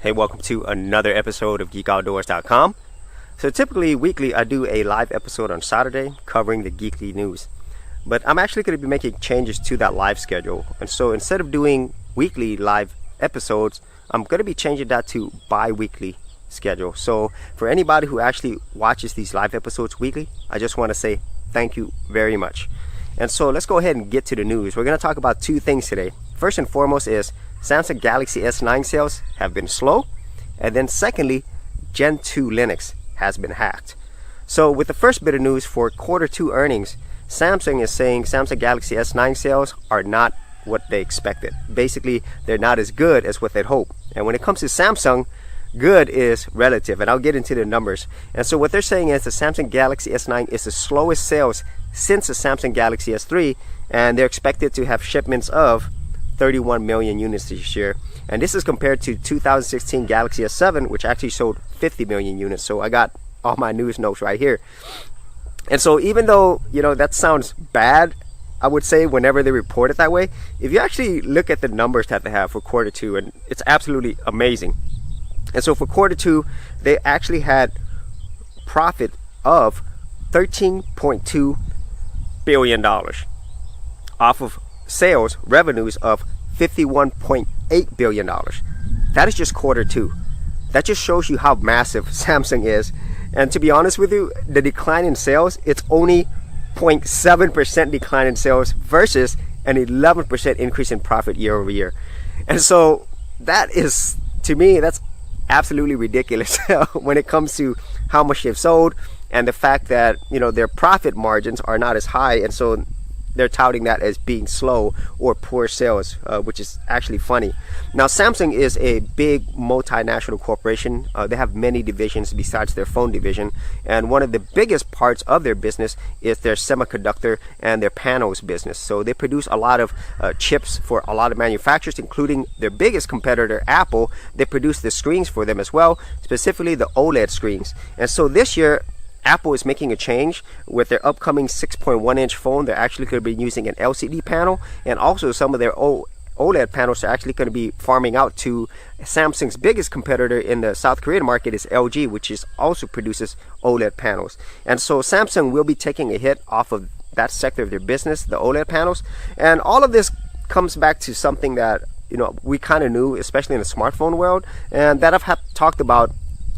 Hey, welcome to another episode of GeekOutdoors.com. So typically weekly I do a live episode on Saturday covering the geekly news. But I'm actually going to be making changes to that live schedule. And so instead of doing weekly live episodes, I'm going to be changing that to bi-weekly schedule. So for anybody who actually watches these live episodes weekly, I just want to say thank you very much. And so let's go ahead and get to the news. We're going to talk about two things today. First and foremost is Samsung Galaxy S9 sales have been slow. And then secondly, Gentoo Linux has been hacked. So with the first bit of news for Q2 earnings, Samsung is saying Samsung Galaxy S9 sales are not what they expected. Basically, they're not as good as what they'd hoped. And when it comes to Samsung, good is relative, and I'll get into the numbers. And so what they're saying is the Samsung Galaxy S9 is the slowest sales since the Samsung Galaxy S3, and they're expected to have shipments of 31 million units this year. And this is compared to 2016 Galaxy S7, which actually sold 50 million units. So I got all my news notes right here. And so even though, that sounds bad, I would say whenever they report it that way, if you actually look at the numbers that they have for Q2, and it's absolutely amazing. And so for Q2, they actually had profit of $13.2 billion off of sales revenues of $51.8 billion. That is just Q2. That just shows you how massive Samsung is. And to be honest with you, the decline in sales, it's only 0.7% decline in sales versus an 11% increase in profit year over year. And so that is, to me, that's absolutely ridiculous when it comes to how much they've sold and the fact that, their profit margins are not as high. And so they're touting that as being slow or poor sales, which is actually funny. Now, Samsung is a big multinational corporation. They have many divisions besides their phone division. And one of the biggest parts of their business is their semiconductor and their panels business. So they produce a lot of chips for a lot of manufacturers, including their biggest competitor, Apple. They produce the screens for them as well, specifically the OLED screens. And so this year, Apple is making a change with their upcoming 6.1-inch phone. They're actually going to be using an LCD panel, and also some of their OLED panels are actually going to be farming out to Samsung's biggest competitor in the South Korean market is LG, which also produces OLED panels. And so Samsung will be taking a hit off of that sector of their business, the OLED panels. And all of this comes back to something that we kind of knew, especially in the smartphone world, and that I've talked about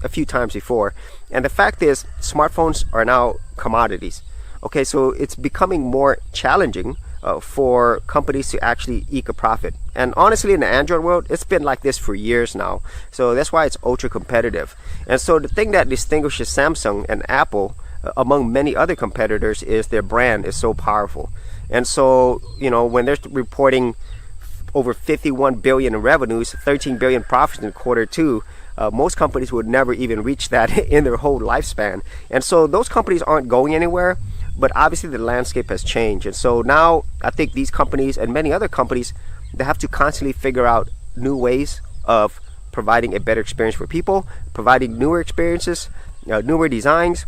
a few times before. And the fact is, smartphones are now commodities. Okay, so it's becoming more challenging for companies to actually eke a profit. And honestly, in the Android world, it's been like this for years now. So that's why it's ultra competitive. And so the thing that distinguishes Samsung and Apple among many other competitors is their brand is so powerful. And so, when they're reporting over 51 billion in revenues, 13 billion profits in Q2, most companies would never even reach that in their whole lifespan. And so those companies aren't going anywhere, but obviously the landscape has changed. And so now I think these companies and many other companies, they have to constantly figure out new ways of providing a better experience for people, providing newer experiences, newer designs.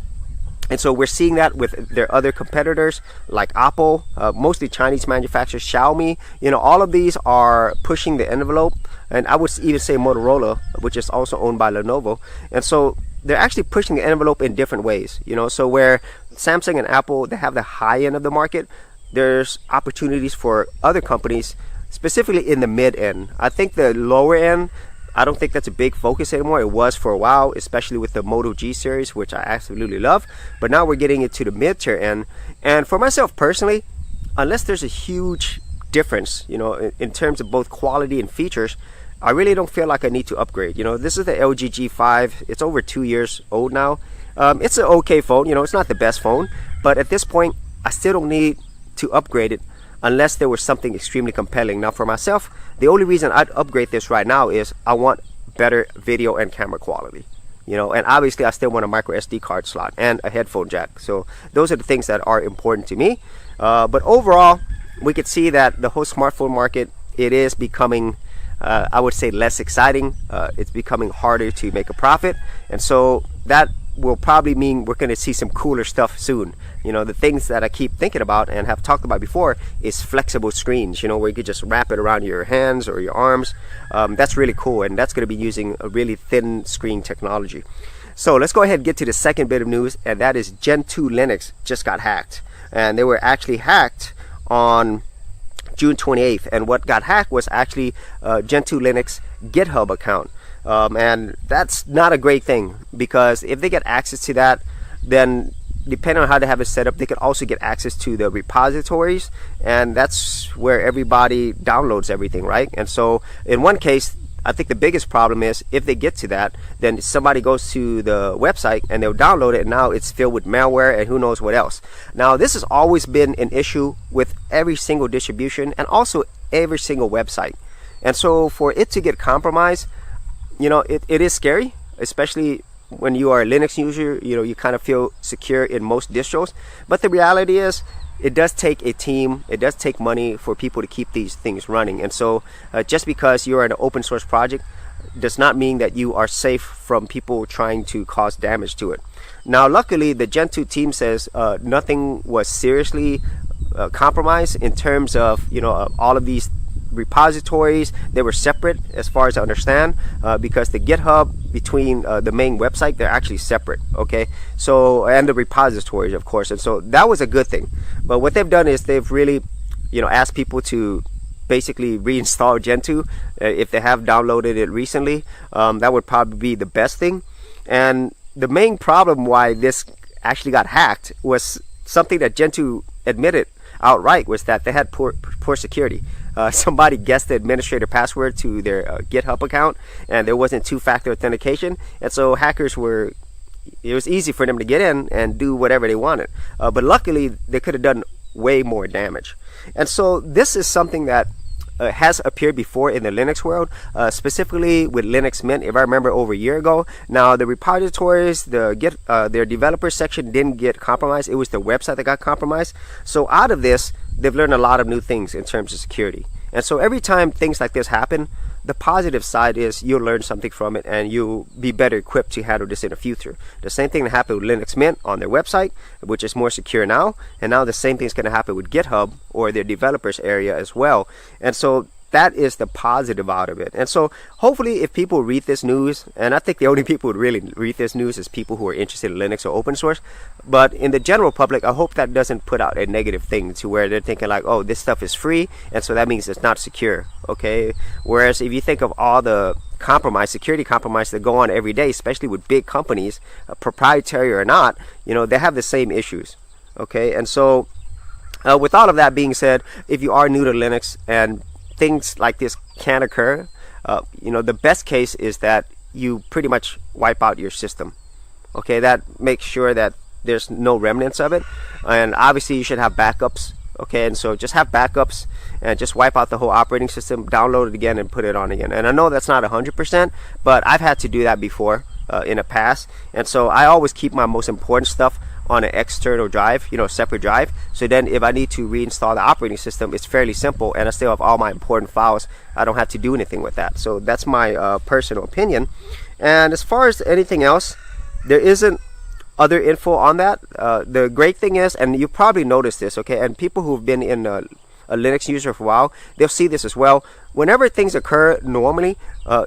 And so we're seeing that with their other competitors like Apple, mostly Chinese manufacturers, Xiaomi. All of these are pushing the envelope. And I would even say Motorola, which is also owned by Lenovo. And so they're actually pushing the envelope in different ways. So where Samsung and Apple, they have the high end of the market, there's opportunities for other companies, specifically in the mid end. I think the lower end, I don't think that's a big focus anymore. It was for a while, especially with the Moto G series, which I absolutely love. But now we're getting into the mid-tier end. And for myself personally, unless there's a huge difference, in terms of both quality and features, I really don't feel like I need to upgrade. This is the LG G5. It's over 2 years old now. It's an okay phone. It's not the best phone. But at this point, I still don't need to upgrade it unless there was something extremely compelling. Now for myself, the only reason I'd upgrade this right now is I want better video and camera quality. And obviously I still want a micro SD card slot and a headphone jack. So those are the things that are important to me. But overall, we could see that the whole smartphone market, it is becoming, I would say, less exciting. It's becoming harder to make a profit. And so that will probably mean we're going to see some cooler stuff soon. The things that I keep thinking about and have talked about before is flexible screens, where you could just wrap it around your hands or your arms. That's really cool, and that's going to be using a really thin screen technology. So let's go ahead and get to the second bit of news, and that is Gentoo Linux just got hacked. And they were actually hacked on June 28th, and what got hacked was actually Gentoo Linux GitHub account. And that's not a great thing, because if they get access to that, then depending on how they have it set up, they can also get access to the repositories, and that's where everybody downloads everything, right? And so in one case, I think the biggest problem is if they get to that, then somebody goes to the website and they'll download it, and now it's filled with malware and who knows what else. Now, this has always been an issue with every single distribution and also every single website. And so for it to get compromised, it is scary, especially when you are a Linux user. You kind of feel secure in most distros. But the reality is, it does take a team, it does take money for people to keep these things running. And so just because you're an open source project does not mean that you are safe from people trying to cause damage to it. Now, luckily, the Gentoo team says nothing was seriously compromised in terms of all of these repositories. They were separate, as far as I understand, because the GitHub between the main website, they're actually separate. Okay, so, and the repositories, of course, and so that was a good thing. But what they've done is they've really asked people to basically reinstall Gentoo if they have downloaded it recently. That would probably be the best thing. And the main problem why this actually got hacked was something that Gentoo admitted outright, was that they had poor security. Somebody guessed the administrator password to their GitHub account, and there wasn't two-factor authentication, and so hackers it was easy for them to get in and do whatever they wanted. But luckily, they could have done way more damage. And so this is something that has appeared before in the Linux world, specifically with Linux Mint, if I remember, over a year ago. Now, the repositories, their developer section didn't get compromised. It was the website that got compromised. So out of this, they've learned a lot of new things in terms of security. And so every time things like this happen, the positive side is you'll learn something from it and you'll be better equipped to handle this in the future. The same thing that happened with Linux Mint on their website, which is more secure now, and now the same thing is going to happen with GitHub or their developers area as well. And so that is the positive out of it. And so hopefully, if people read this news, and I think the only people who really read this news is people who are interested in Linux or open source, but in the general public, I hope that doesn't put out a negative thing to where they're thinking like, oh, this stuff is free, and so that means it's not secure. Okay, whereas if you think of all the security compromise that go on every day, especially with big companies, proprietary or not, they have the same issues. Okay, and so with all of that being said, if you are new to Linux and things like this can occur, the best case is that you pretty much wipe out your system. Okay, that makes sure that there's no remnants of it, and obviously you should have backups. Okay, and so just have backups and just wipe out the whole operating system, download it again, and put it on again. And I know that's not 100%, but I've had to do that before in the past, and so I always keep my most important stuff on an external drive, separate drive. So then if I need to reinstall the operating system, it's fairly simple, and I still have all my important files. I don't have to do anything with that. So that's my personal opinion. And as far as anything else, there isn't other info on that. The great thing is, and you probably noticed this, okay, and people who've been in a Linux user for a while, they'll see this as well. Whenever things occur normally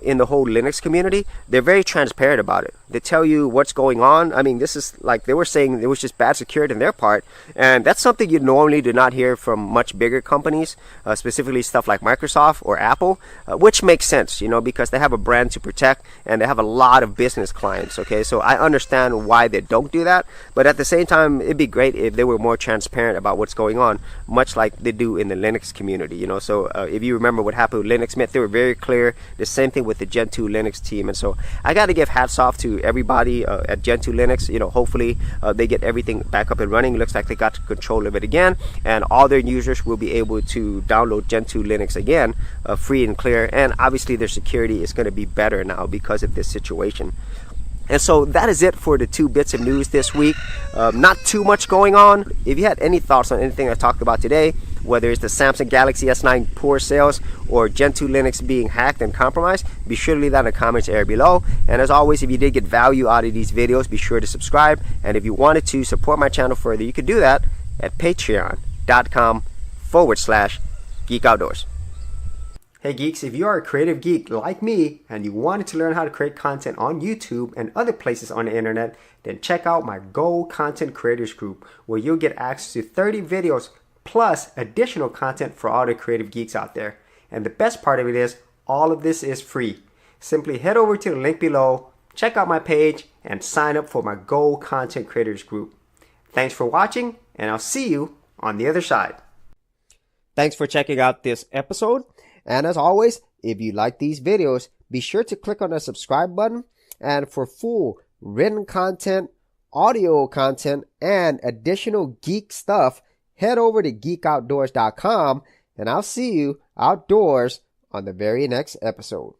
in the whole Linux community, they're very transparent about it. They tell you what's going on. I mean, this is like they were saying it was just bad security on their part, and that's something you normally do not hear from much bigger companies, specifically stuff like Microsoft or Apple, which makes sense, because they have a brand to protect and they have a lot of business clients. Okay, so I understand why they don't do that, but at the same time, it'd be great if they were more transparent about what's going on, much like they do in the Linux community. So if you remember what happened with Linux Mint, they were very clear. The same thing with the Gentoo Linux team, and so I got to give hats off to everybody at Gentoo Linux. Hopefully they get everything back up and running. Looks like they got control of it again, and all their users will be able to download Gentoo Linux again, free and clear. And obviously their security is going to be better now because of this situation. And so that is it for the 2 bits of news this week. Not too much going on. If you had any thoughts on anything I talked about today, whether it's the Samsung Galaxy S9 poor sales or Gentoo Linux being hacked and compromised, be sure to leave that in the comments area below. And as always, if you did get value out of these videos, be sure to subscribe. And if you wanted to support my channel further, you could do that at patreon.com/Geek Outdoors. Hey geeks, if you are a creative geek like me and you wanted to learn how to create content on YouTube and other places on the internet, then check out my Gold Content Creators Group, where you'll get access to 30 videos plus additional content for all the creative geeks out there. And the best part of it is, all of this is free. Simply head over to the link below, check out my page, and sign up for my Gold Content Creators Group. Thanks for watching, and I'll see you on the other side. Thanks for checking out this episode. And as always, if you like these videos, be sure to click on the subscribe button. And for full written content, audio content, and additional geek stuff, head over to geekoutdoors.com, and I'll see you outdoors on the very next episode.